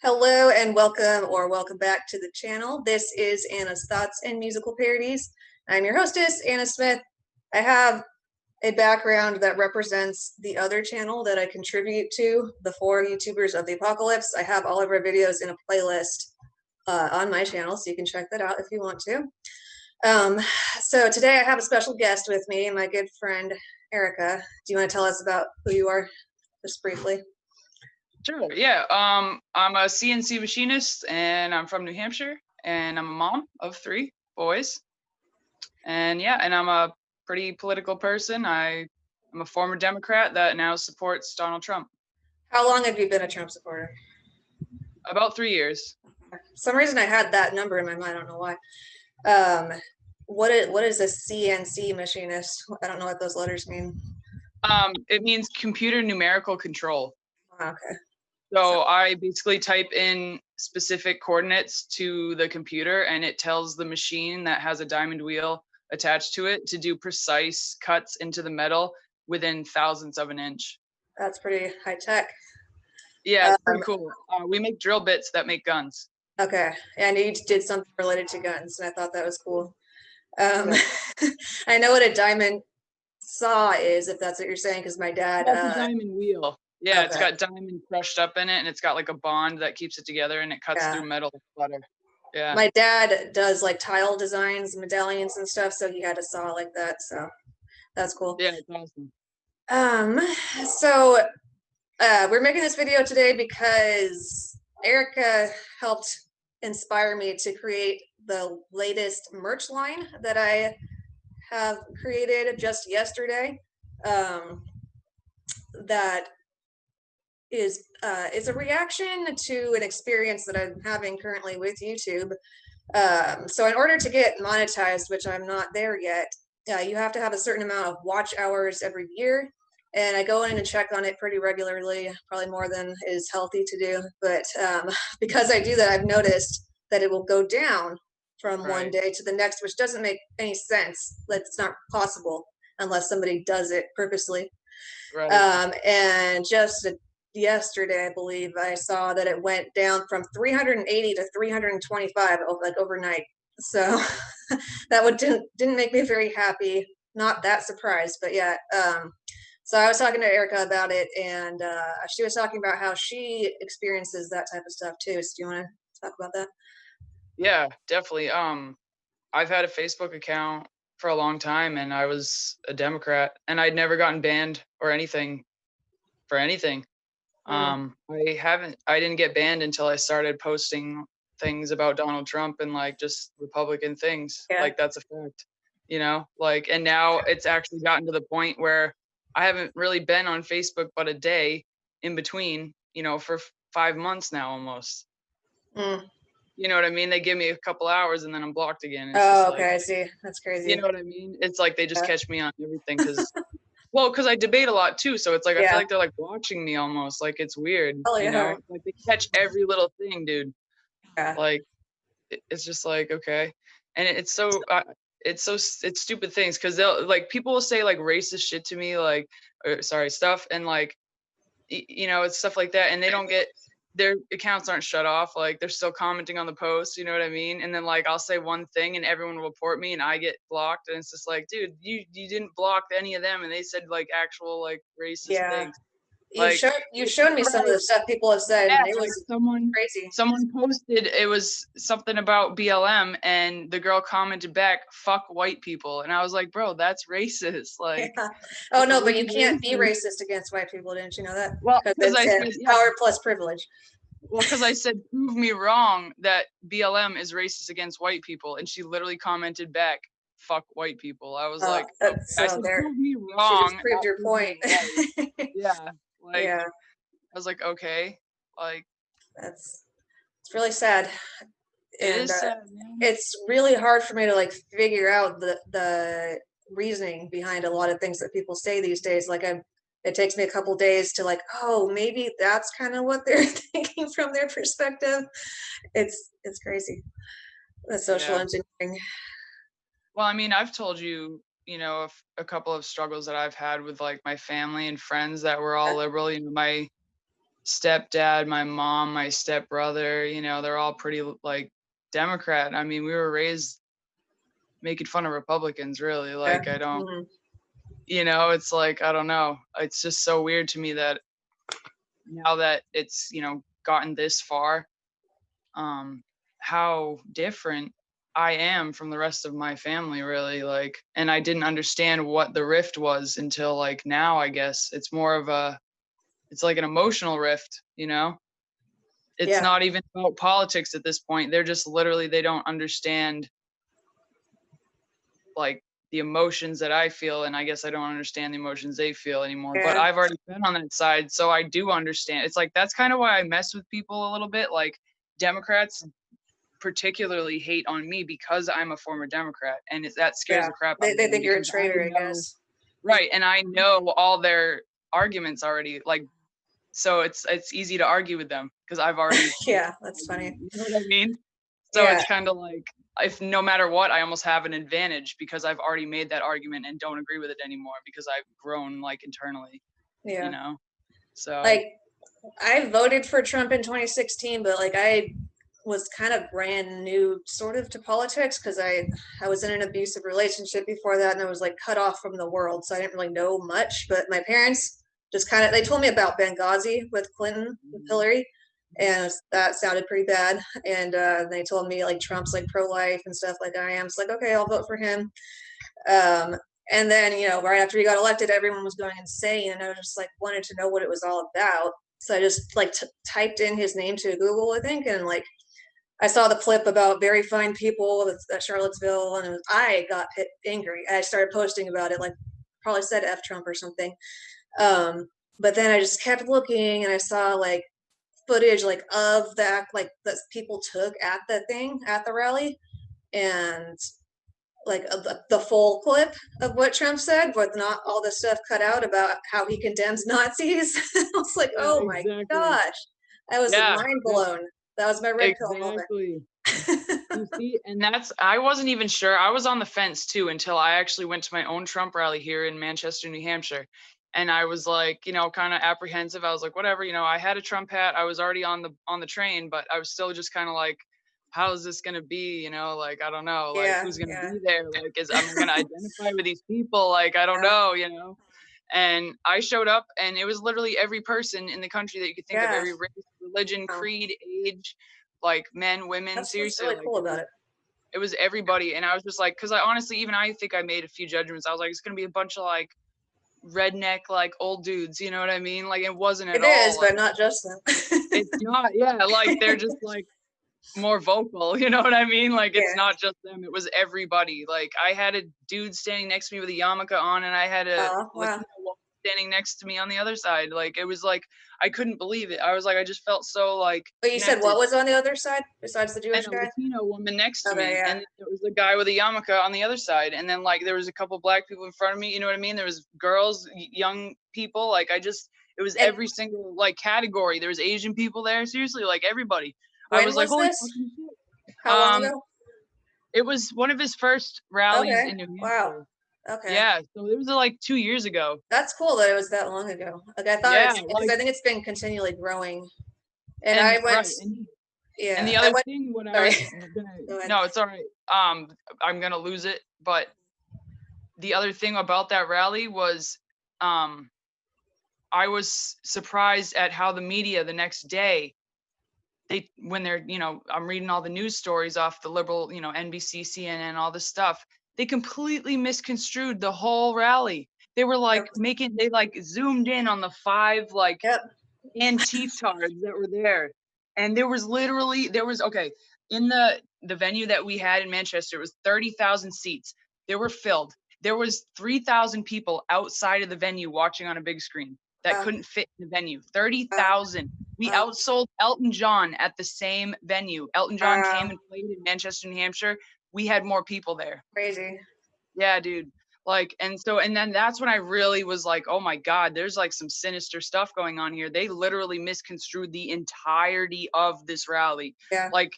Hello and welcome back to the channel. This is Anna's Thoughts and Musical Parodies. I'm your hostess, Anna Smith. I have a background that represents the other channel that I contribute to, the 4 YouTubers of the Apocalypse. I have all of our videos in a playlist on my channel, so you can check that out if you want to. So today I have a special guest with me, my good friend, Erica. Do you want to tell us about who you are, just briefly? Sure, yeah. I'm a CNC machinist and I'm from New Hampshire and I'm a mom of 3 boys. And yeah, and I'm a pretty political person. I'm a former Democrat that now supports Donald Trump. How long have you been a Trump supporter? About 3 years. For some reason I had that number in my mind, I don't know why. What is a CNC machinist? I don't know what those letters mean. It means computer numerical control. Okay. So I basically type in specific coordinates to the computer and it tells the machine that has a diamond wheel attached to it to do precise cuts into the metal within thousandths of an inch. That's pretty high tech. Yeah, it's pretty cool. We make drill bits that make guns. Okay. Yeah, I knew you did something related to guns, and I thought that was cool. I know what a diamond saw is, if that's what you're saying, because my dad. That's a diamond wheel. Yeah, it's Okay. got diamond crushed up in it, and it's got like a bond that keeps it together, and it cuts Yeah. through metal with butter. Yeah. My dad does like tile designs, medallions, and stuff, so he had a saw like that. So that's cool. Yeah, it's awesome. So we're making this video today because Erica helped inspire me to create the latest merch line that I have created just yesterday. That is a reaction to an experience that I'm having currently with YouTube. So in order to get monetized, which I'm not there yet, you have to have a certain amount of watch hours every year. And I go in and check on it pretty regularly, probably more than is healthy to do. But because I do that, I've noticed that it will go down from one day to the next, which doesn't make any sense. That's not possible unless somebody does it purposely. Right. And just yesterday, I believe, I saw that it went down from 380 to 325 like overnight. So that didn't make me very happy. Not that surprised, but yeah. So I was talking to Erica about it, and she was talking about how she experiences that type of stuff too. So do you want to talk about that? Yeah, definitely. I've had a Facebook account for a long time, and I was a Democrat, and I'd never gotten banned or anything for anything. I didn't get banned until I started posting things about Donald Trump and like just Republican things. Yeah. Like that's a fact, like, and now it's actually gotten to the point where I haven't really been on Facebook but a day in between, for 5 months now almost. You know what I mean? They give me a couple hours and then I'm blocked again. It's just okay, like, I see. That's crazy. you know what I mean? It's like they just catch me on everything because because I debate a lot too, so it's like I feel like they're like watching me almost. Like it's weird, Like they catch every little thing, dude. Yeah. Like it's just like okay, and it's stupid things because they'll like people will say like racist shit to me, like stuff, and like it's stuff like that, and they don't get their accounts aren't shut off, like they're still commenting on the post, you know what I mean? And then like I'll say one thing and everyone will report me and I get blocked, and it's just like, dude, you didn't block any of them, and they said like actual like racist things. You showed me some of the stuff people have said. Yeah, It was crazy. Someone posted it was something about BLM, and the girl commented back, "Fuck white people," and I was like, "Bro, that's racist." Like, oh no, but you can't be racist against white people. Didn't you know that? Well, because I said power plus privilege. Well, because I said, "Prove me wrong that BLM is racist against white people," and she literally commented back, "Fuck white people." I was like, okay. I said, "Prove me wrong." She just proved your point. Yeah, like I was like, okay, like it's really sad. It is sad, man. It's really hard for me to like figure out the reasoning behind a lot of things that people say these days. Like it takes me a couple days to like, oh, maybe that's kind of what they're thinking from their perspective. It's crazy. The social engineering. Well, I mean, I've told you, a couple of struggles that I've had with like my family and friends that were all liberal. My stepdad, my mom, my stepbrother, you know, they're all pretty like Democrat. I mean, we were raised making fun of Republicans, really. Yeah. Like, I don't, Mhm. you know, it's like, I don't know. It's just so weird to me that now that it's, you know, gotten this far, um, how different I am from the rest of my family, really. Like, and I didn't understand what the rift was until like now, I guess. It's more of a, it's like an emotional rift, you know? It's Yeah. not even about politics at this point. They're just literally, they don't understand like the emotions that I feel, and I guess I don't understand the emotions they feel anymore. But Yeah. I've already been on that side, so I do understand. It's like that's kind of why I mess with people a little bit. Like Democrats particularly hate on me because I'm a former Democrat, and that scares Yeah. the crap out of They them think you're a because I traitor, I know guess. right, and I know all their arguments already. Like so it's easy to argue with them because I've already made Yeah, the that's funny. argument, you know what I mean? So Yeah. it's kind of like if no matter what, I almost have an advantage because I've already made that argument and don't agree with it anymore because I've grown like internally, you Yeah. know? So Like I voted for Trump in 2016, but like I was kind of brand new sort of to politics because I was in an abusive relationship before that and I was like cut off from the world, so I didn't really know much. But my parents just kind of they told me about Benghazi with Clinton with mhm, Hillary, and that sounded pretty bad. And they told me like Trump's like pro-life and stuff like I am. It's like okay, I'll vote for him. Um, and then, you know, right after he got elected, everyone was going insane, and I was just like wanted to know what it was all about. So I just like typed in his name to Google, I think, and like I saw the clip about very fine people at Charlottesville, and I got angry. I started posting about it, like probably said F Trump or something. Um, but then I just kept looking, and I saw like footage like of that like that people took at the thing at the rally, and like the full clip of what Trump said, but not all the stuff cut out about how he condemns Nazis. I was like, yeah, oh my exactly. gosh, I was Yeah, mind that, blown. That was my red pill moment. exactly. You see, and that's I wasn't even sure. I was on the fence too until I actually went to my own Trump rally here in Manchester, New Hampshire. And I was like, you know, kind of apprehensive. I was like, whatever, you know, I had a Trump hat. I was already on the train, but I was still just kind of like, how is this gonna be? You know, like I don't know, like Yeah, who's gonna yeah, be there? Like, is am I gonna identify with these people? Like, I don't yeah, know, you know. And I showed up, and it was literally every person in the country that you could think of, yeah. every race, religion, Oh, creed, age, like men, women, that's what's seriously, really like cool about it. it was everybody. And I was just like, because I honestly, even I think I made a few judgments. I was like, it's gonna be a bunch of like redneck, like old dudes, you know what I mean? Like it wasn't at It all is, like but not just them. it's not, yeah, like they're just like more vocal, you know what I mean? Like it's Yeah. not just them, it was everybody. Like I had a dude standing next to me with a yarmulke on, and I had a Oh, wow. Latino woman standing next to me on the other side. Like it was like I couldn't believe it. I was like, I just felt so like But you said what connected. was on the other side besides the And Jewish a guy? Latino woman next to Okay, me, yeah. and there was a guy with a yarmulke on the other side, and then like there was a couple black people in front of me. You know what I mean? There was girls, young people. Like I just, it was And every single like category. There was Asian people there. Seriously, like everybody. I when was like, was holy this? fucking shit. How long ago? It was one of his first rallies Okay. in New Wow. Hampshire. Okay. Yeah, so it was like 2 years ago. That's cool that it was that long ago. Like I thought Yeah, it's because like I think it's been continually growing. And and I went, right, and yeah, the I other went. thing, what I Sorry, was gonna, go ahead. no, it's all right. I'm gonna lose it, but the other thing about that rally was um I was surprised at how the media the next day they when they're, you know, I'm reading all the news stories off the liberal, you know, NBC, CNN, all this stuff. They completely misconstrued the whole rally. They were Yep. like making they like zoomed in on the five like Yep. Antifa that were there. And there was literally there was okay, in the venue that we had in Manchester, it was 30,000 seats. They were filled. There was 3,000 people outside of the venue watching on a big screen that Wow. couldn't fit in the venue. Wow. 30,000. We Wow. outsold Elton John at the same venue. Elton John came Wow. and played in Manchester, New Hampshire. We had more people there. Crazy. Yeah, dude. Like, and so, and then that's when I really was like, oh my God, there's like some sinister stuff going on here. They literally misconstrued the entirety of this rally. Yeah. Like,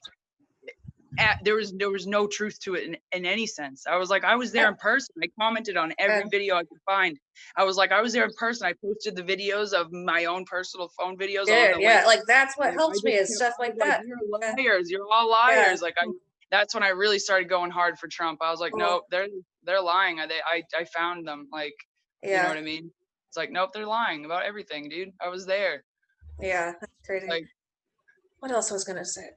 there was no truth to it in any sense. I was like, I was there in person. I commented on every video I could find. I was like, I was there in person. I posted the videos of my own personal phone videos on Good, the link. yeah, like that's what Like, I helps me just is kept, stuff I was like like, that. you're Yeah, liars. You're all yeah, liars. Like that's when I really started going hard for Trump. I was like, cool. nope, they're lying. I found them. Like, you know Yeah, what I mean? It's like, nope, they're lying about everything, dude. I was there. yeah, that's crazy. Like, What else was gonna say?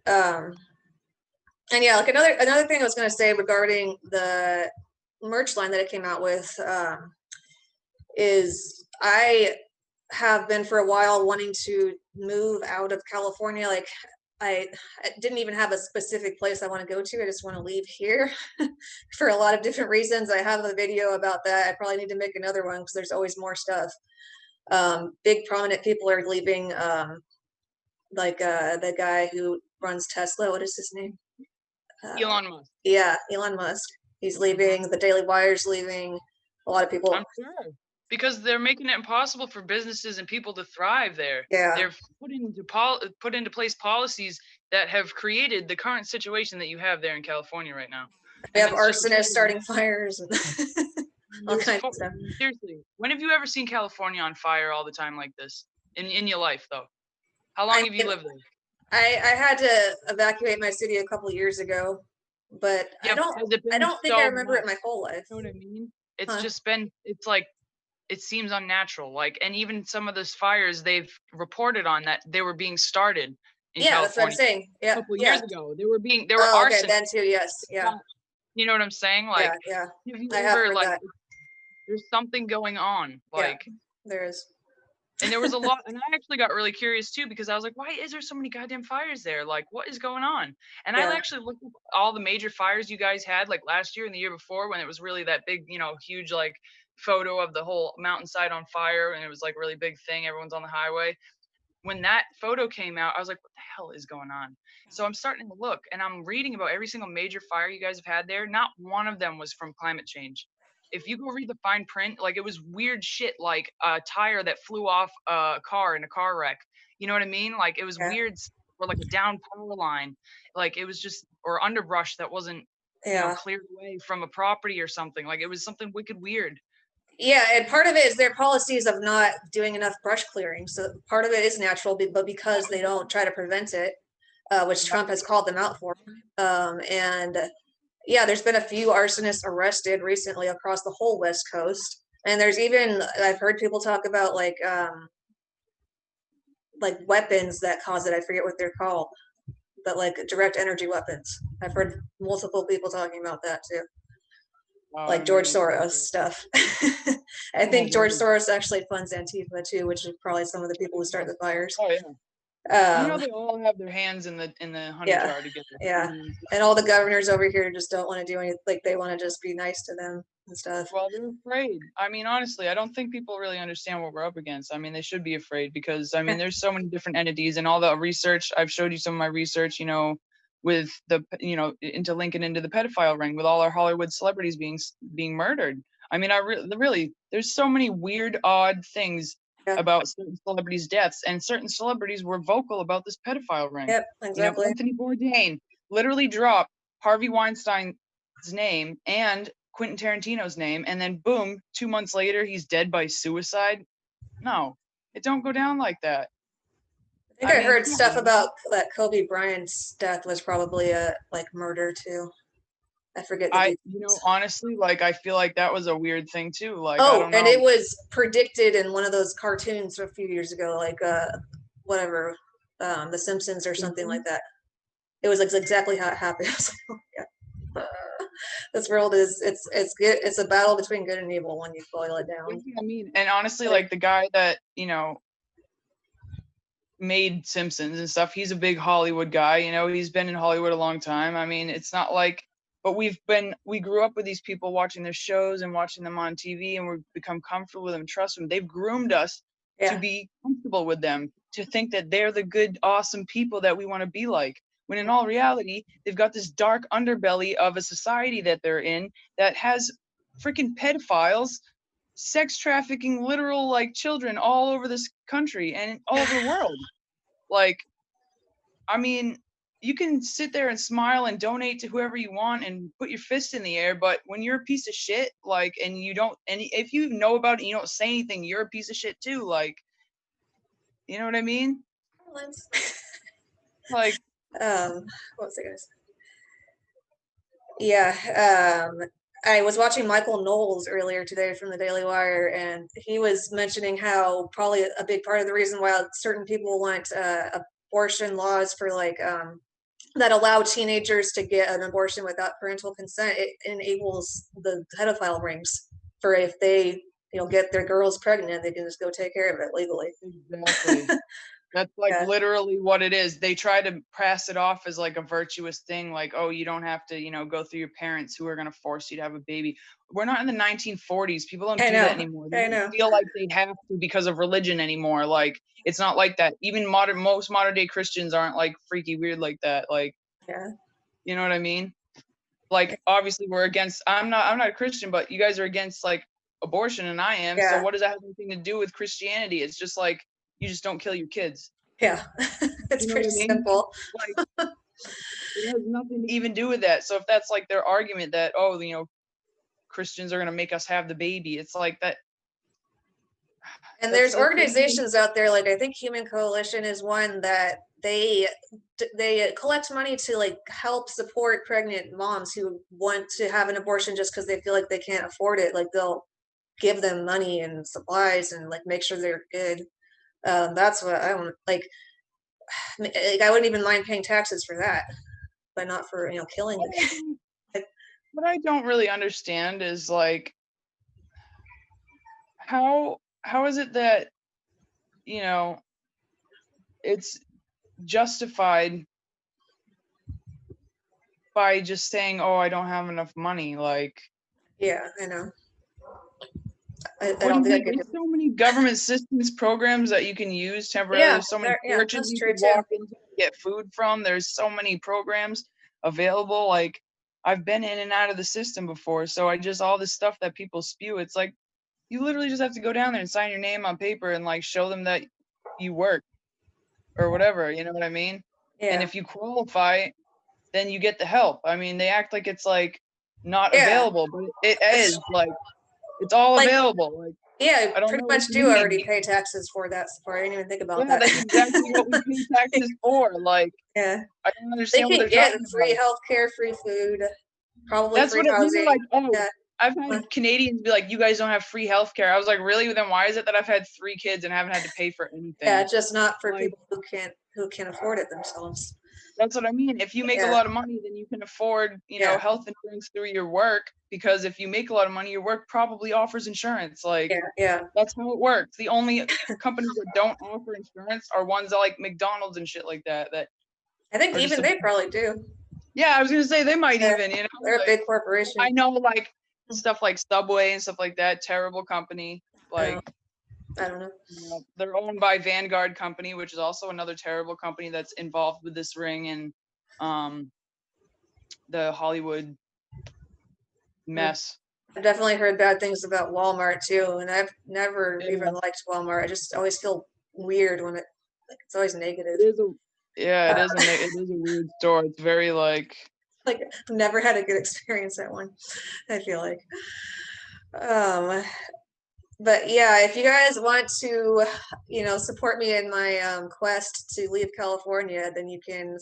And yeah, like another thing I was gonna say regarding the merch line that it came out with, is I have been for a while wanting to move out of California. Like I didn't even have a specific place I want to go to. I just want to leave here for a lot of different reasons. I have a video about that. I probably need to make another one because there's always more stuff. Big prominent people are leaving. Like the guy who runs Tesla. What is his name? Uh, Elon Musk. yeah, Elon Musk. He's leaving. The Daily Wire's leaving. A lot of I'm people. sure. Because they're making it impossible for businesses and people to thrive there. Yeah, They're put into place policies that have created the current situation that you have there in California right now. we And have it's just arsonists crazy. starting fires and all There's kinds of stuff. seriously, when have you ever seen California on fire all the time like this? In your life though? How I long have you mean, lived there? I had to evacuate my city a couple years ago, but Yeah, but has it I been don't think I so remember it much? my whole life. You know what I mean? It's Huh? just been, it's like, it seems unnatural. Like, and even some of those fires they've reported on that they were being started in Yeah, that's what I'm California saying. a Yeah, couple of yeah. years ago. There were Oh, okay, arson. then too. Yes, yeah, You know what I'm saying? yeah, Like, yeah. have I you have ever heard like, that. there's something going on, Yeah, like, there is. and there was a lot, and I actually got really curious too because I was like, why is there so many goddamn fires there? Like, what is going on? And I Yeah, actually looked up all the major fires you guys had like last year and the year before when it was really that big, huge like photo of the whole mountainside on fire and it was like really big thing. Everyone's on the highway. When that photo came out, I was like, what the hell is going on? So I'm starting to look and I'm reading about every single major fire you guys have had there. Not one of them was from climate change. If you go read the fine print, like it was weird shit, like a tire that flew off a car in a car wreck. You know what I mean? Like it was yeah, weird, or like a down power line. Like it was just, or underbrush that wasn't, yeah. cleared away from a property or something. Like it was something wicked weird. Yeah, and part of it is their policies of not doing enough brush clearing. So part of it is natural, but because they don't try to prevent it, which Trump has called them out for. And yeah, there's been a few arsonists arrested recently across the whole West Coast. And there's even I've heard people talk about like weapons that cause it. I forget what they're called, but like direct energy weapons. I've heard multiple people talking about that too, I like don't George know anything about Soros that. stuff. I Oh, think George word. Soros actually funds Antifa too, which is probably some of the people who start the fires. Oh yeah. Um, They all have their hands in the honey yeah, jar together. yeah. And all the governors over here just don't want to do anything. Like they want to just be nice to them and stuff. Well, they're afraid. I mean, honestly, I don't think people really understand what we're up against. I mean, they should be afraid because I mean, there's so many different entities and all the research. I've showed you some of my research, with the into linking into the pedophile ring with all our Hollywood celebrities being murdered. I mean, really, there's so many weird, odd things Yeah. about certain celebrities' deaths, and certain celebrities were vocal about this pedophile ring. Yep. Exactly. Anthony Bourdain literally dropped Harvey Weinstein's name and Quentin Tarantino's name, and then boom, 2 months later, he's dead by suicide. No, it don't go down like that. I think I I mean, heard come on, stuff man. about that Kobe Bryant's death was probably a like murder too. I forget the details. Honestly, like, I feel like that was a weird thing too. Like, I Oh, don't and know. it was predicted in one of those cartoons a few years ago, like whatever, The Simpsons or something like Simpsons? that. It was like exactly how it happened. I was like, oh, yeah. This world is it's good. It's a battle between good and evil when you boil it That's down. what I mean. And honestly, But, like the guy that, made Simpsons and stuff. He's a big Hollywood guy, he's been in Hollywood a long time. I mean, it's not like, but we grew up with these people watching their shows and watching them on TV and we've become comfortable with them, trust them. They've groomed us to yeah, be comfortable with them, to think that they're the good, awesome people that we want to be like. When in all reality, they've got this dark underbelly of a society that they're in that has freaking pedophiles, sex trafficking literal like children all over this country and all over the world. Like, I mean, you can sit there and smile and donate to whoever you want and put your fist in the air, but when you're a piece of shit, like, and you don't, and if you know about it, you don't say anything, you're a piece of shit too. Like, you know what I mean? Like, What was I gonna say? Yeah, I was watching Michael Knowles earlier today from the Daily Wire, and he was mentioning how probably a big part of the reason why certain people want abortion laws for like that allow teenagers to get an abortion without parental consent, it enables the pedophile rings for if they get their girls pregnant, they can just go take care of it legally. exactly. That's like Yeah, literally what it is. They try to pass it off as like a virtuous thing, like, oh, you don't have to, go through your parents who are going to force you to have a baby. We're not in the 1940s. People don't I do that know, anymore. They I don't know. feel like they have to because of religion anymore. Like, it's not like that. Even most modern day Christians aren't like freaky weird like that. Like, Yeah, you know what I mean? Like, obviously we're against, I'm not a Christian, but you guys are against like abortion and I am. So yeah, what does that have anything to do with Christianity? It's just like, you just don't kill your kids. yeah. It's You know what pretty I mean? simple. Like, it has nothing to even do with that. So if that's like their argument that, oh, Christians are going to make us have the baby, it's like that. And That's there's that's organizations out there, like I think Human Coalition is one that they collect money to like help support pregnant moms who want to have an abortion just because they feel like they can't afford it. Like they'll give them money and supplies and like make sure they're good. That's what I want. Like I wouldn't even mind paying taxes for that, but not for killing what the I kid. don't, what I don't really understand is like how is it that you know it's justified by just saying, oh, I don't have enough money. Like, Yeah, I know. I what do don't you think I mean? could do. There's so many government assistance programs that you can use temporarily. Yeah, There's so many yeah, churches that's you true can too. walk into and get food from. There's so many programs available. Like, I've been in and out of the system before. So I just, all this stuff that people spew, it's like, you literally just have to go down there and sign your name on paper and like show them that you work or whatever. You know what I mean? And Yeah, if you qualify, then you get the help. I mean, they act like it's like not yeah. available, but it It's is like, it's all like available. Like, yeah, I don't pretty know what much you do already mean. pay taxes for that support. I didn't even think about Yeah, that. that's exactly what we pay taxes for. Like, Yeah, I don't they understand what can they're get talking free about. healthcare, free food, probably That's free what they were housing. like. Oh, Yeah, I've uh, had Canadians be like, "You guys don't have free healthcare." I was like, "Really? Then why is it that I've had 3 kids and haven't had to pay for yeah, anything?" just not for Like, people who can afford it themselves. that's what I mean. If you make a Yeah, lot of money, then you can afford, yeah, health insurance through your work. Because if you make a lot of money, your work probably offers insurance. Like, yeah, yeah. that's how it works. The only companies that don't offer insurance are ones that like McDonald's and shit like that that I think are just even a, they probably do. yeah, I was gonna say they might Yeah, even, they're a like, big corporation. I know like stuff like Subway and stuff like that, terrible company. Uh, Like, I don't know. they're owned by Vanguard Company, which is also another terrible company that's involved with this ring and um the Hollywood mess. I've definitely heard bad things about Walmart too, and I've never Yeah, even liked Walmart. I just always feel weird when it's always negative. it is a yeah, Uh, it is a weird store. It's very like like never had a good experience at one. I feel like. Um, but yeah, if you guys want to, support me in my quest to leave California, then you can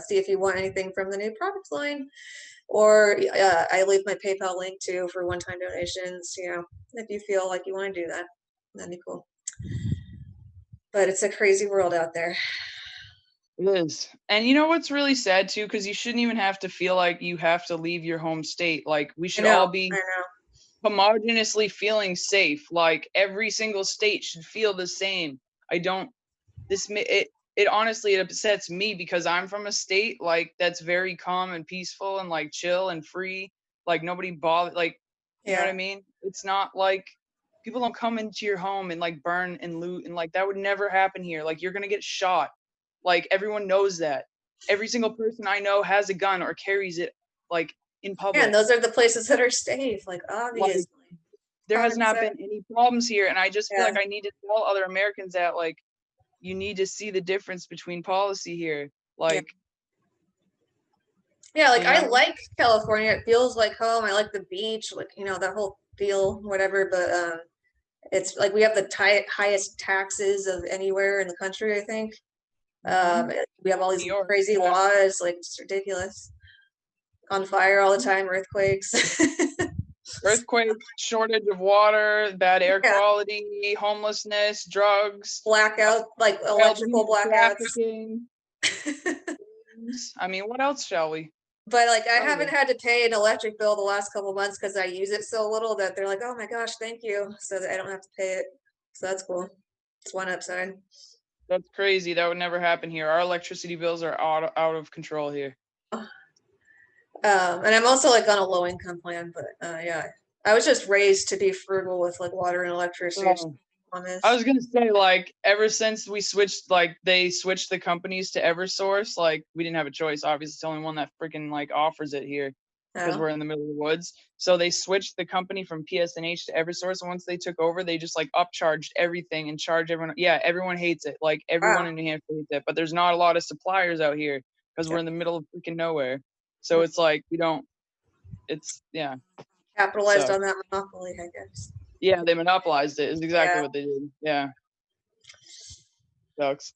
see if you want anything from the new product line, or I leave my PayPal link too for one-time donations. If you feel like you want to do that, that'd be cool. But it's a crazy world out there. it is. And you know what's really sad too, because you shouldn't even have to feel like you have to leave your home state. Like, we I should know, all I be know. homogeneously feeling safe. Like, every single state should feel the same. I don't it honestly, it upsets me because I'm from a state like that's very calm and peaceful and like chill and free. Like, nobody bother, like, you know what Yeah, I mean? It's not like people don't come into your home and like burn and loot, and like that would never happen here. Like, you're gonna get shot. Like, everyone knows that. Every single person I know has a gun or carries it, like, in yeah, and public. those are the places that are safe, like Like, obviously. there has Common not sense. been any problems here, and I just feel Yeah, like I need to tell other Americans that, like, you need to see the difference between policy here. yeah. Like, Yeah, like you I know? like California. It feels like home. I like the beach, like that whole feel, whatever. But it's like we have the highest taxes of anywhere in the country, I think. Mhm. We have all New these York, crazy yeah. laws, like it's ridiculous. On fire all the time, earthquakes. Earthquakes, shortage of water, bad air Yeah, quality, homelessness, drugs, uh, blackout, like child electrical human blackouts. trafficking. I mean, what else shall we But like I tell haven't you? had to pay an electric bill the last couple months because I use it so little that they're like, "Oh my gosh, thank you," so that I don't have to pay it. So that's cool. It's one upside. That's crazy. That would never happen here. Our electricity bills are out of control here. And I'm also like on a low income plan, but yeah, I was just raised to be frugal with like water and electricity. I just Oh, I promise. was gonna say, like, ever since we switched, like, they switched the companies to EverSource, like, we didn't have a choice. Obviously, it's the only one that freaking like offers it here because Oh, we're in the middle of the woods. So they switched the company from PSNH to EverSource, and once they took over, they just like upcharged everything and charged everyone. Yeah, everyone hates it. Like everyone wow. in New Hampshire hates it, but there's not a lot of suppliers out here because we're in the middle of freaking nowhere. So it's like we don't. It's yeah. Capitalized So on that monopoly, I guess. yeah, they monopolized it. Is exactly Yeah, what they did. Yeah, sucks.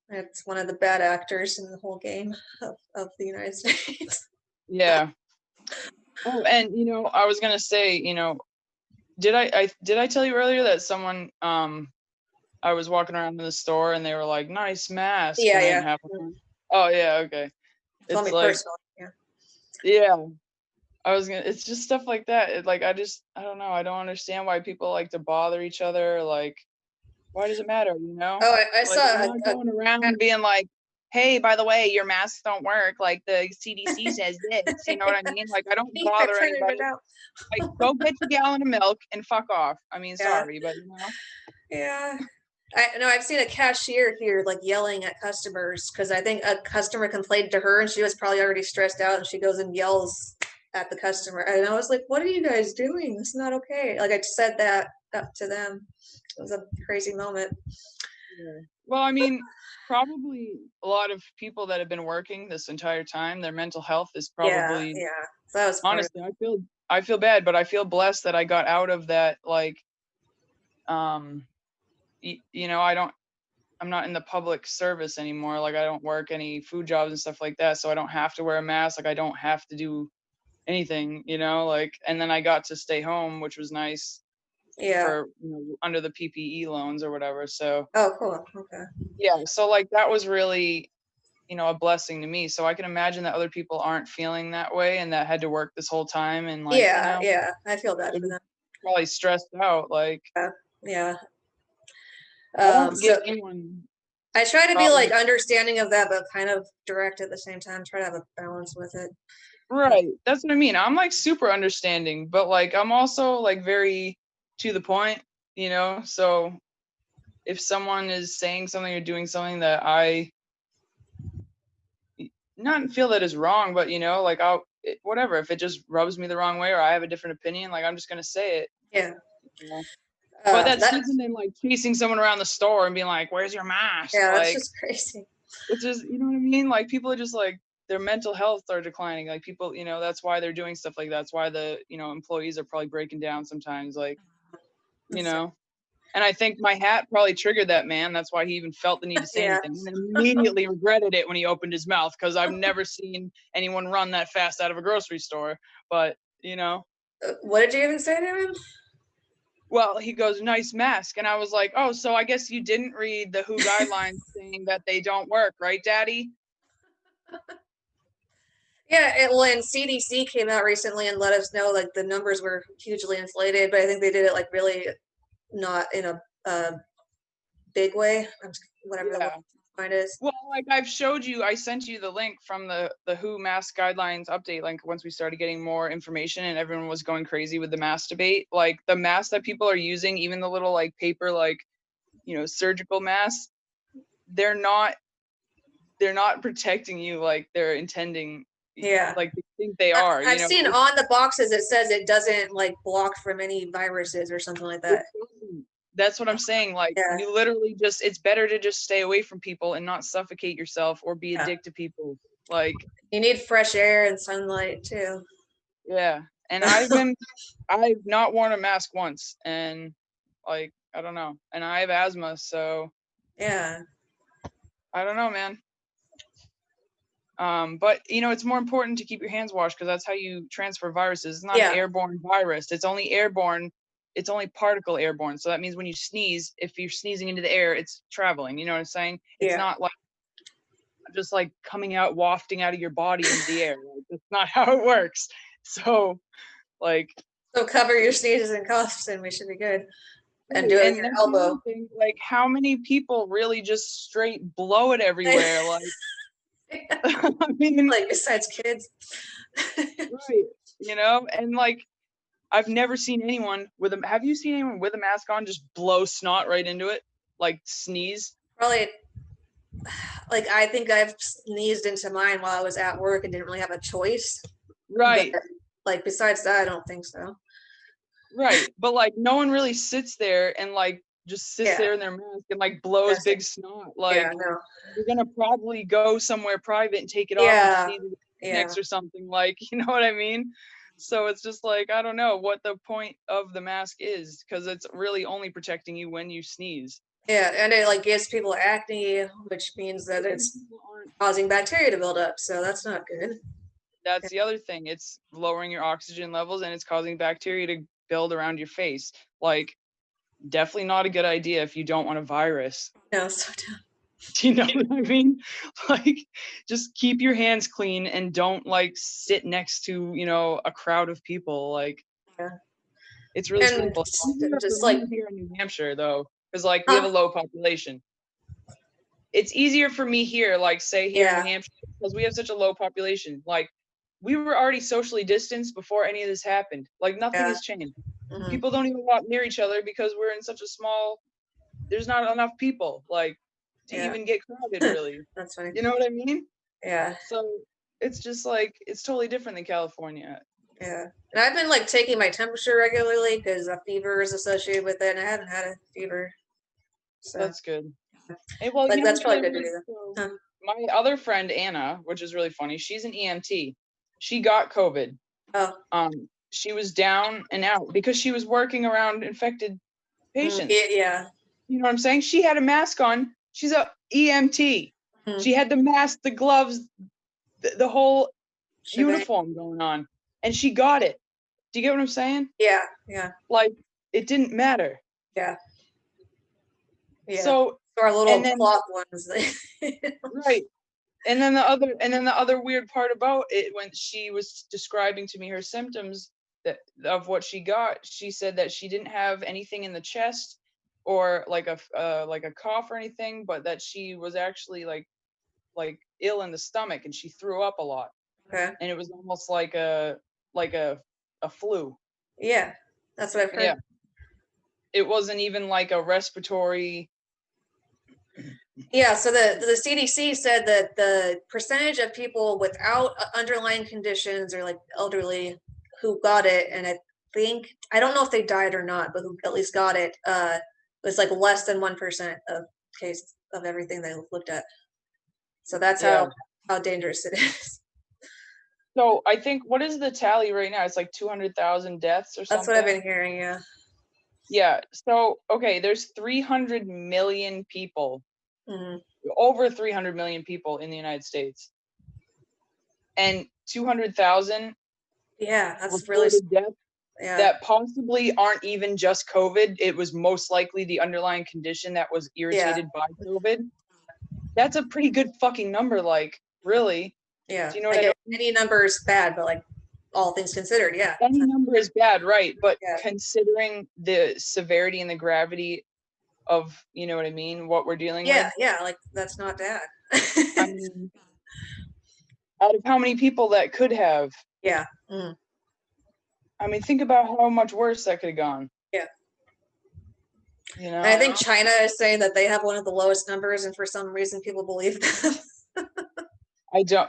it's one of the bad actors in the whole game of the United States. Yeah. Oh, and I was gonna say, did I tell you earlier that someone I was walking around in the store and they were like, "Nice mask," Yeah, and then yeah. half of them. Oh yeah, okay. Told It's me like, personally. Yeah. yeah, I was gonna. It's just stuff like that. Like I don't know. I don't understand why people like to bother each other. Like, why does it matter? Oh, I saw Like I'm not going around being like, "Hey, by the way, your masks don't work. Like the CDC says this." You know what I mean? Like I don't I bother printed it anybody. out. Like, go get your gallon of milk and fuck off. I mean, Yeah, sorry, but yeah. I know I've seen a cashier here like yelling at customers because I think a customer complained to her and she was probably already stressed out and she goes and yells at the customer. And I was like, "What are you guys doing? This is not okay." Like I said that up to them. It was a crazy moment. yeah. Well, I mean, probably a lot of people that have been working this entire time, their mental health is Yeah, probably yeah. So that was part of honestly, I feel bad, but I feel blessed that I got out of that. Like, um, I'm not in the public service anymore. Like, I don't work any food jobs and stuff like that, so I don't have to wear a mask. Like, I don't have to do anything. Like, and then I got to stay home, which was nice it. Yeah. for under the PPE loans or whatever. So Oh, cool. Okay. yeah, so like that was really a blessing to me. So I can imagine that other people aren't feeling that way and that had to work this whole time and like Yeah, yeah. I feel bad they're for just them. probably stressed out. Like Yeah. Yeah. I don't give So anyone I try to be like problems. understanding of that, but kind of direct at the same time. Try to have a balance with it. But Right, that's what I mean. I'm like super understanding, but like I'm also like very to the point. So if someone is saying something or doing something that I not feel that is wrong, but like whatever, if it just rubs me the wrong way or I have a different opinion, like I'm just gonna say it. yeah, You know? But that's that's different than like chasing someone around the store and being like, "Where's your mask?" yeah, that's Like just crazy. it's just, you know what I mean? Like people are just like their mental health are declining. Like people, that's why they're doing stuff like that. That's why the employees are probably breaking down sometimes. Like you That's, know. And I think my hat probably triggered that man. That's why he even felt the need to say yeah. anything, and then immediately regretted it when he opened his mouth because I've never seen anyone run that fast out of a grocery store. But What did you even say to him? well, he goes, "Nice mask," and I was like, "Oh, so I guess you didn't read the WHO guidelines saying that they don't work, right, Daddy?" Yeah, well, and CDC came out recently and let us know like the numbers were hugely inflated, but I think they did it like really not in a big way. Whatever the Yeah. word is. Well, like I sent you the link from the WHO mask guidelines update. Like once we started getting more information and everyone was going crazy with the mask debate, like the masks that people are using, even the little like paper like surgical masks, they're not protecting you like they're intending, Yeah. like they think they are. I've seen on the boxes it says it doesn't like block from any viruses or something like It that. doesn't. That's what I'm saying. Like Yeah, you literally just it's better to just stay away from people and not suffocate yourself or be a yeah, dick to people. Like, You need fresh air and sunlight too. yeah. And I've not worn a mask once, and like, I don't know. And I have asthma, so Yeah. I don't know, man. But it's more important to keep your hands washed, because that's how you transfer viruses. It's not an Yeah. airborne virus. It's only airborne. It's only particle airborne. So that means when you sneeze, if you're sneezing into the air, it's traveling. You know what I'm saying? It's Yeah. not like just like coming out, wafting out of your body into the air. Like, that's not how it works. So, like, So cover your sneezes and coughs and we should be good. And right. do it with And your that's the other elbow. thing. Like, how many people really just straight blow it everywhere? Like, I mean, Like besides kids. right. And like, I've never seen anyone with a. Have you seen anyone with a mask on just blow snot right into it, like sneeze? Probably like I think I've sneezed into mine while I was at work and didn't really have a choice. But Right, like besides that, I don't think so. right. But like, no one really sits there and like just sits Yeah. there in their mask and like blows That's it. big snot. Yeah, Like, no. you're gonna probably go somewhere private and take it off and Yeah. sneeze in the Yeah. Kleenex or something. Like, you know what I mean? So it's just like, I don't know what the point of the mask is, because it's really only protecting you when you sneeze. Yeah. And it like gives people acne, which means that And it's people aren't. causing bacteria to build up. So that's not good. That's the other thing. It's lowering your oxygen levels, and it's causing bacteria to build around your face. Like, definitely not a good idea if you don't want a virus. No, so Do you know what I mean? Like, just keep your hands clean and don't like sit next to, a crowd of people. Like, yeah. it's really And simple. It's easier for just like, me here in New Hampshire though, because like we have a huh? low population. It's easier for me here, like say here in New Yeah. Hampshire, because we have such a low population. Like, we were already socially distanced before any of this happened. Like, nothing Yeah. has changed. Hmm. People don't even walk near each other because we're in such a small, there's not enough people like to Yeah. even get crowded, really. That's funny. You know what I mean? Yeah. So it's just like, it's totally different than California. Yeah. And I've been like taking my temperature regularly because a fever is associated with it, and I haven't had a fever. So That's good. Hey, well, like that's what's probably really good to weird? do that. So Huh. my other friend Anna, which is really funny, she's an EMT. She got COVID. Oh. She was down and out because she was working around infected Yeah, patients. yeah. You know what I'm saying? She had a mask on. She's a EMT. Hmm. She had the mask, the gloves, the whole Shebang. uniform going on, and she got it. Do you get what I'm saying? Yeah, yeah, Like, it didn't matter. yeah, yeah. So, So our and little then cloth ones. right, and then the other weird part about it, when she was describing to me her symptoms of what she got, she said that she didn't have anything in the chest or like a cough or anything, but that she was actually like ill in the stomach, and she threw up a lot, Okay. and it was almost like a flu. Yeah, that's what I've heard. Yeah, it wasn't even like a respiratory. Yeah, so the CDC said that the percentage of people without underlying conditions or like elderly who got it, and I don't know if they died or not, but who at least got it, was like less than 1% of case of everything they looked at. So that's Yeah. how dangerous it is. So I think, what is the tally right now? It's like 200,000 deaths or That's what I've something. been hearing. Yeah. Yeah. So, okay, there's 300 million people, Hmm. over 300 million people in the United States, and 200,000 Yeah, that's really reported deaths yeah, that possibly aren't even just COVID. It was most likely the underlying condition that was yeah, irritated by COVID. That's a pretty good fucking number. Like, really? yeah. Do you know what Like I mean? any number is bad, but like all things considered, yeah, Any number is bad, right? But yeah, considering the severity and the gravity of, you know what I mean, what we're dealing yeah, with. yeah. Like that's not bad. I mean, out of how many people that could have, Yeah. Mm. I mean, think about how much worse that could have gone, Yeah. you And I know? think China is saying that they have one of the lowest numbers, and for some reason people believe them.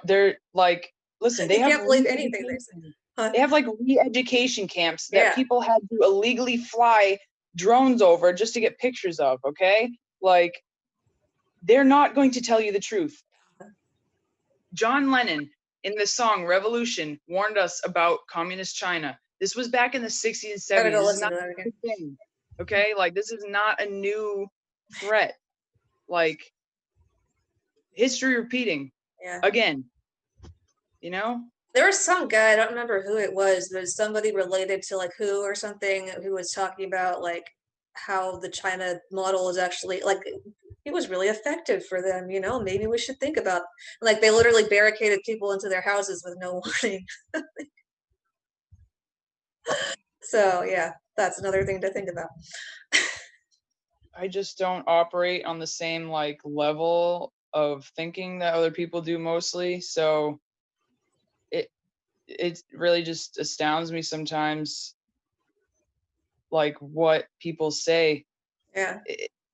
They're like, listen, they You have can't believe anything they say. re-education. Huh? They have like re-education camps that Yeah. people had to illegally fly drones over just to get pictures of, okay? Like, they're not going to tell you the truth. John Lennon in the song Revolution warned us about communist China. This was back in the 60s and Gotta 70s. go This is listen not to that a again. new thing. Okay? Like, this is not a new threat. Like, history repeating Yeah. again. You know? There was some guy, I don't remember who it was, but somebody related to like who or something who was talking about like how the China model is actually like it was really effective for them, you know, maybe we should think about like they literally barricaded people into their houses with no warning. So yeah, that's another thing to think about. I just don't operate on the same like level of thinking that other people do mostly. So it really just astounds me sometimes, like what people say. Yeah.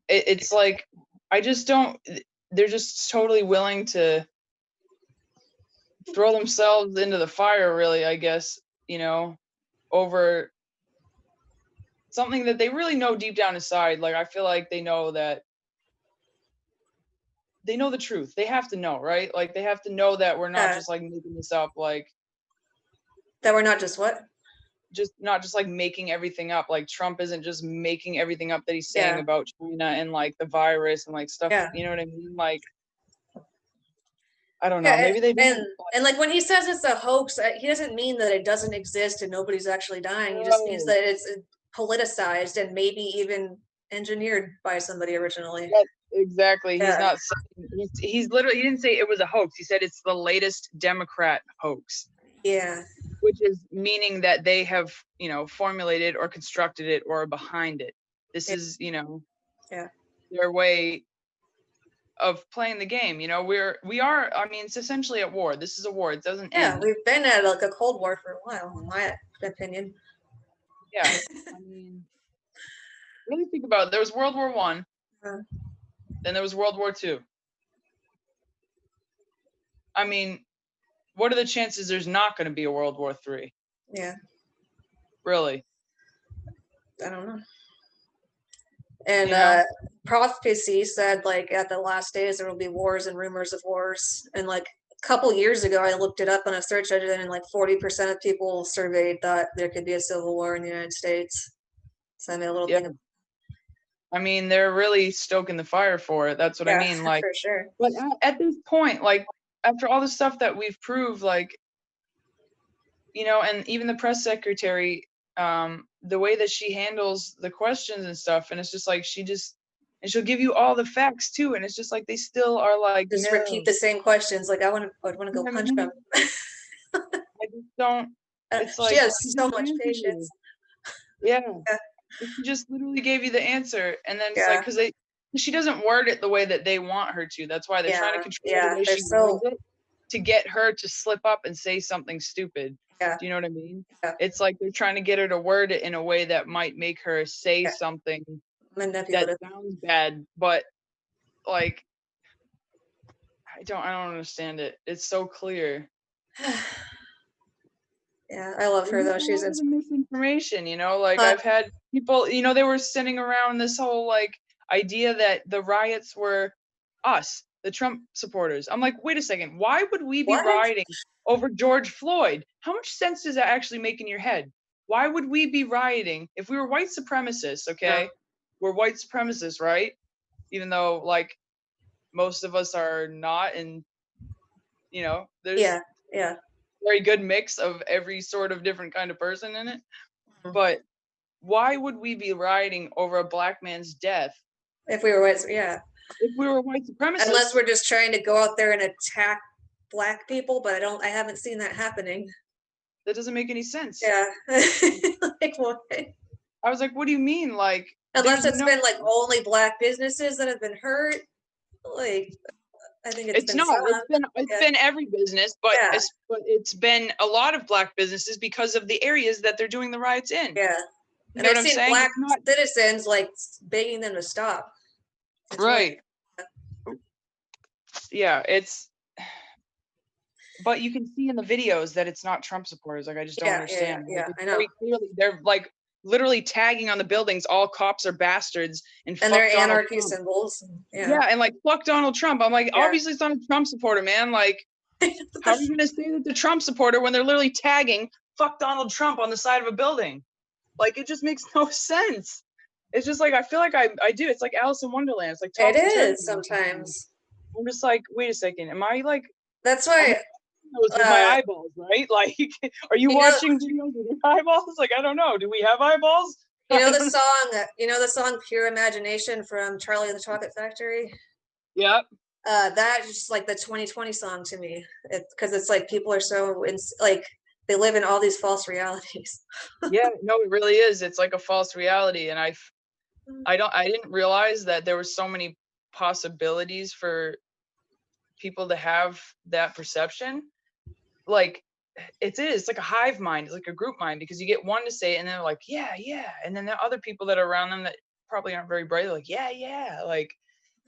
It's like I just don't. They're just totally willing to throw themselves into the fire, really. I guess, you know, over something that they really know deep down inside. Like, I feel like they know that they know the truth. They have to know, right? Like, they have to know that we're not Yeah. just like making this up, like That we're not just what? just not just like making everything up. Like, Trump isn't just making everything up that he's saying Yeah. about China and like the virus and like stuff. Yeah. You know what I mean? Like, I don't know. Yeah, Maybe they and don't. and like when he says it's a hoax, he doesn't mean that it doesn't exist and nobody's actually dying. He just means No. that it's politicized and maybe even engineered by somebody originally. Yes, exactly. He's Yeah, not saying he's literally he didn't say it was a hoax. He said it's the latest Democrat hoax, yeah, which is meaning that they have, you know, formulated or constructed it or are behind it. This yeah, is, you know, yeah. their way of playing the game. You know, we are, I mean, it's essentially at war. This is a war. It doesn't Yeah, end. we've been at like a Cold War for a while, in my opinion. Yeah. I mean, really think about it. There was World War One, Uh, then there was World War Two. I mean, what are the chances there's not going to be a World War Three? yeah, Really? I don't know. And You know? prophecy said like at the last days there will be wars and rumors of wars. And like a couple years ago, I looked it up on a search engine, and like 40% of people surveyed thought there could be a civil war in the United States. So I made a little Yeah. thing. I mean, they're really stoking the fire for it. That's what I Yeah, mean. Like, for sure. but at this point, like, after all the stuff that we've proved, like, you know, and even the press secretary, the way that she handles the questions and stuff, and it's just like and she'll give you all the facts too, and it's just like they still are like, Just repeat no, the same questions. Like I'd want to you go know what I punch them. mean? I just don't. It's She like has she so just much answered you. patience. Yeah. Yeah, She just literally gave you the answer, and then it's like yeah, because she doesn't word it the way that they want her to. That's why they're trying to yeah, control the yeah. way They're she words so it to get her to slip up and say something stupid. yeah, Do you know what I mean? yeah, It's like they're trying to get her to word it in a way that might make her say yeah. something that Manipulative. sounds bad, but like I don't understand it. It's so clear. Yeah, I love And her just though. a She's lot of the misinformation, you know, like uh, I've had people, you know, they were sending around this whole like idea that the riots were us, the Trump supporters. I'm like, wait a second, why would we be what? rioting over George Floyd? How much sense does that actually make in your head? Why would we be rioting if we were white supremacists? Yeah, Okay, we're white supremacists, right? Even though like most of us are not, and you know, there's yeah, yeah. very good mix of every sort of different kind of person in it. Mhm. But why would we be rioting over a black man's death If we were white, yeah. if we were white Unless supremacists? we're just trying to go out there and attack black people, but I haven't seen that happening. That doesn't make any sense. Yeah. Like what? I was like, what do you mean? Like, Unless there's it's no, been like only black businesses that have been hurt. Like I think it's it's been not. some. It's Yeah, been every business, yeah, but it's been a lot of black businesses because of the areas that they're doing the riots in. yeah. You And know what I've I'm seen saying? black It's not citizens like begging them to stop. It's really right. Yeah, it's but you can see in the videos that it's not Trump supporters. Like, I just don't yeah, yeah, yeah, understand. Like, yeah. it's I know. very clearly they're like literally tagging on the buildings, all cops are bastards and And they're fuck Donald anarchy Trump. symbols. Yeah, Yeah, and like fuck Donald Trump. I'm like, yeah, obviously it's not a Trump supporter, man. Like, How are you going to say that the Trump supporter when they're literally tagging "fuck Donald Trump" on the side of a building? Like, it just makes no sense. It's just like, I feel like I do. It's like Alice in Wonderland. It's like It topsy turvy. is sometimes. I'm just like, wait a second. Am I like, That's I'm why, with my eyeballs, right? Like, are you you know, watching videos with your eyeballs? Like, I don't know. Do we have eyeballs? you know I the don't know. song, "Pure Imagination" from Charlie and the Chocolate Factory. Yeah. That's just like the 2020 song to me. Because it's like people are so like they live in all these false realities. Yeah. No, it really is. It's like a false reality, and I didn't realize that there were so many possibilities for people to have that perception. Like, it's like a hive mind. It's like a group mind, because you get one to say it and they're like, yeah, yeah. And then there are other people that are around them that probably aren't very bright. They're like, yeah, yeah. Like,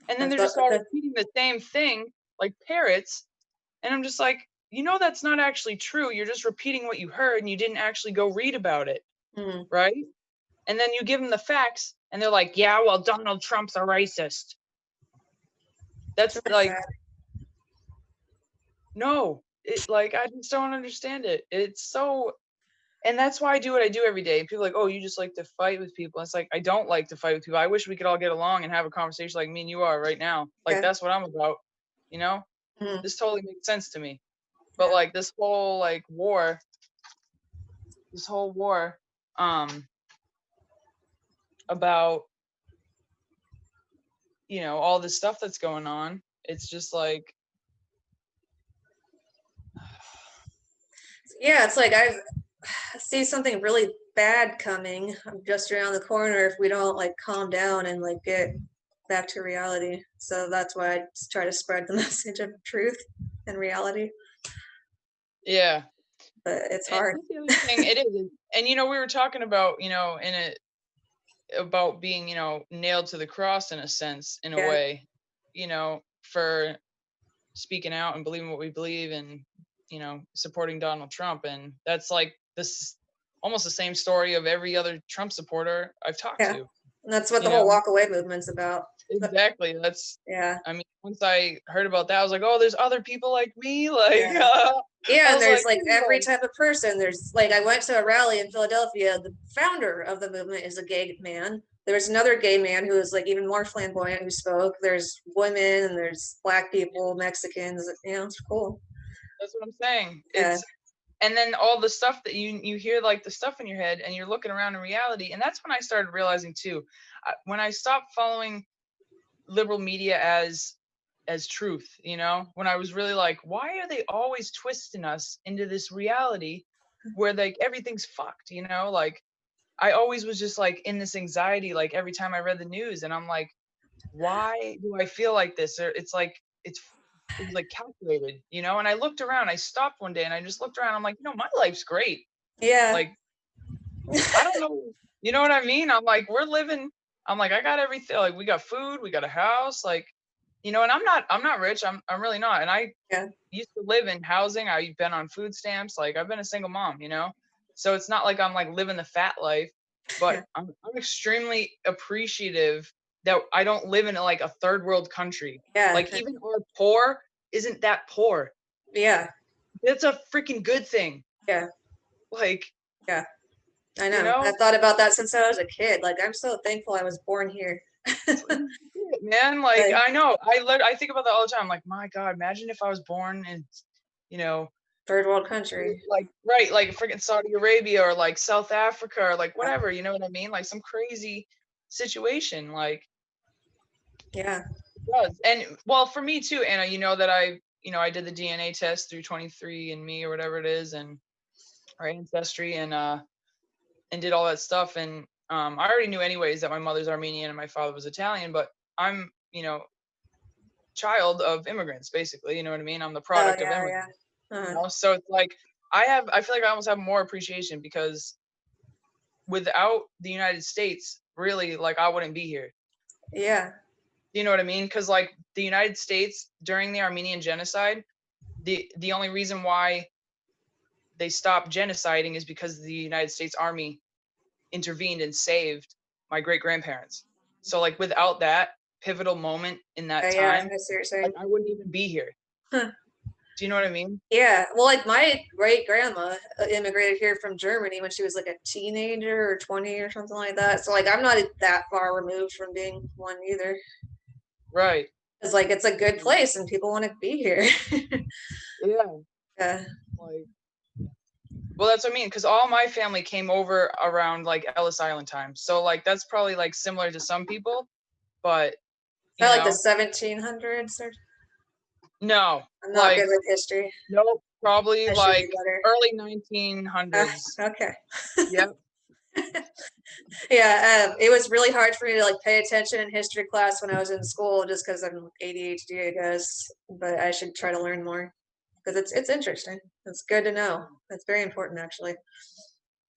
and then That's they're what, just all repeating the same thing like parrots. And I'm just like, that's not actually true. You're just repeating what you heard and you didn't actually go read about it. mm, Right. And then you give them the facts and they're like, yeah, well, Donald Trump's a racist. it's That's really like, sad. no, like, I just don't understand it. It's so, and that's why I do what I do every day. People are like, oh, you just like to fight with people. It's like, I don't like to fight with people. I wish we could all get along and have a conversation like me and you are right now. Like, Yeah. that's what I'm about. You know, Mm, this totally makes sense to me. But yeah. like this whole like war, um, about, all this stuff that's going on. It's just like, Yeah, it's like I see something really bad coming just around the corner if we don't like calm down and like get back to reality. So that's why I just try to spread the message of truth and reality, yeah. but it's And hard. that's the other thing. It is. And we were talking about, in it about being, nailed to the cross in a sense, in a Yeah, way, for speaking out and believing what we believe, and, supporting Donald Trump. And that's like this almost the same story of every other Trump supporter I've talked yeah. to, And that's what you the whole know? walk away movement's about. But Exactly. That's, yeah, I mean, once I heard about that, I was like, oh, there's other people like me. Like, yeah. Yeah, I and was there's like, like every oh, type of person. There's like I went to a rally in Philadelphia. The founder of the movement is a gay man. There's another gay man who is like even more flamboyant who spoke. There's women and there's black people, Mexicans. It's cool. that's what I'm saying. Yeah, And then all the stuff that you hear, like the stuff in your head, and you're looking around in reality. And that's when I started realizing too, when I stopped following liberal media as truth, when I was really like, why are they always twisting us into this reality where like everything's fucked, like I always was just like in this anxiety, like every time I read the news, and I'm like, why do I feel like this? Or it's like it was like calculated, and I looked around, I stopped one day and I just looked around, I'm like, my life's great. yeah, Like, I don't know, you know what I mean? I'm like, we're living, I'm like, I got everything, like we got food, we got a house, like, and I'm not rich. I'm really not. And I yeah, used to live in housing. I've been on food stamps. Like, I've been a single mom, so it's not like I'm like living the fat life, but yeah, I'm extremely appreciative that I don't live in like a third world country. yeah, Like, even our poor isn't that poor. yeah, It's a freaking good thing. yeah, Like, yeah. I you know. know, I've thought about that since I was a kid. Like I'm so thankful I was born here. man, like, Like I know, I think about that all the time. I'm like, my God, imagine if I was born in, you know, third world country. like, right, like freaking Saudi Arabia or like South Africa or like whatever, you know what I mean? Like some crazy situation, like, Yeah. it does. And well, for me too, Anna, that I did the DNA test through 23andMe or whatever it is, and our ancestry, and did all that stuff. And I already knew anyways that my mother's Armenian and my father was Italian, but I'm, child of immigrants, basically, you know what I mean? I'm the Oh product of yeah, immigrants, yeah. so it's like, I feel like I almost have more appreciation, because without the United States, really, like, I wouldn't be here. Yeah. You know what I mean? Because like the United States during the Armenian genocide, the only reason why they stopped genociding is because the United States Army intervened and saved my great grandparents. So like without that pivotal moment in that Yeah, time, I see what you're like saying. I wouldn't even be here. Huh. Do you know what I mean? Yeah, well, like my great grandma immigrated here from Germany when she was like a teenager or 20 or something like that. So like I'm not that far removed from being one either. Right. It's like it's a good Mm. place and people want to be here. Yeah. Yeah. Like, well, that's what I mean, because all my family came over around like Ellis Island time. So like that's probably like similar to some people, but Is you that like the know, 1700s or no, I'm not good like with history. nope, probably I should be like better. early 1900s. Okay. Yep. Yeah, it was really hard for me to like pay attention in history class when I was in school just because I'm ADHD, I guess. But I should try to learn more because it's interesting. It's good to know. It's very important actually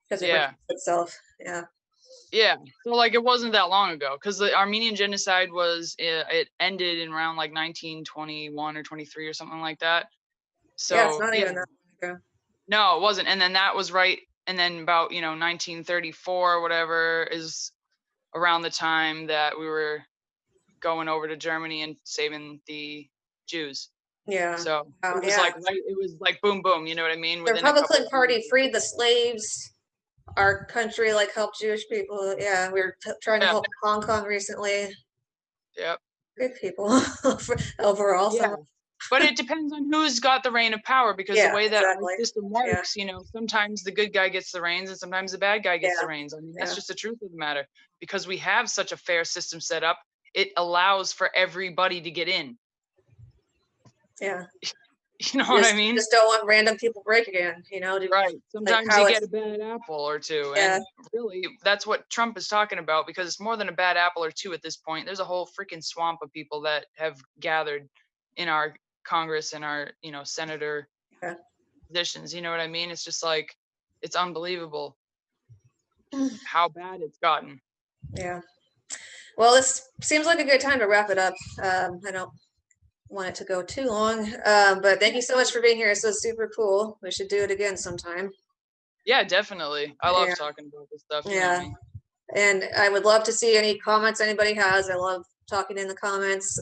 because it Yeah. repeats itself. Yeah. Yeah. So like it wasn't that long ago because the Armenian genocide was it ended in around like 1921 or 23 or something like that. Yeah, it's So not yeah, even that long ago. no, it wasn't. And then that was right. And then about 1934 or whatever is around the time that we were going over to Germany and saving the Jews. Yeah. So Wow, it was yeah. like right. It was like boom boom. You know what I mean? The Within a couple Republican of Party years. freed the slaves. Our country like helped Jewish people. Yeah, we were trying to Yeah. help Hong Kong recently. Yep. Good people overall. Yeah. Some. But it depends on who's got the reign of power because the Yeah, way that our exactly. system Yeah, works, sometimes the good guy gets the reins and sometimes the bad guy gets yeah, the reins. I mean, that's yeah, just the truth of the matter. Because we have such a fair system set up, it allows for everybody to get in. yeah. You know what I mean? Just don't want random people breaking in. Right. Like Sometimes how you get it's a bad apple or two. yeah, And really, that's what Trump is talking about because it's more than a bad apple or two at this point. There's a whole freaking swamp of people that have gathered in our Congress and our, senator yeah. positions. You know what I mean? It's just like, it's unbelievable how bad it's gotten. Yeah. Well, this seems like a good time to wrap it up. I don't want it to go too long, but thank you so much for being here. This was super cool. We should do it again sometime. Yeah, definitely. I love Yeah, talking about this stuff. You know yeah. me. And I would love to see any comments anybody has. I love talking in the comments.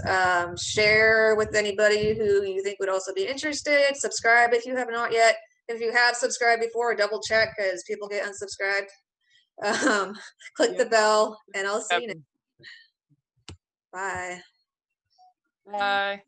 Share with anybody who you think would also be interested. Subscribe if you have not yet. If you have subscribed before, double check because people get unsubscribed. Um, click the Yep. bell, and I'll see you next. Happen. Bye. Bye.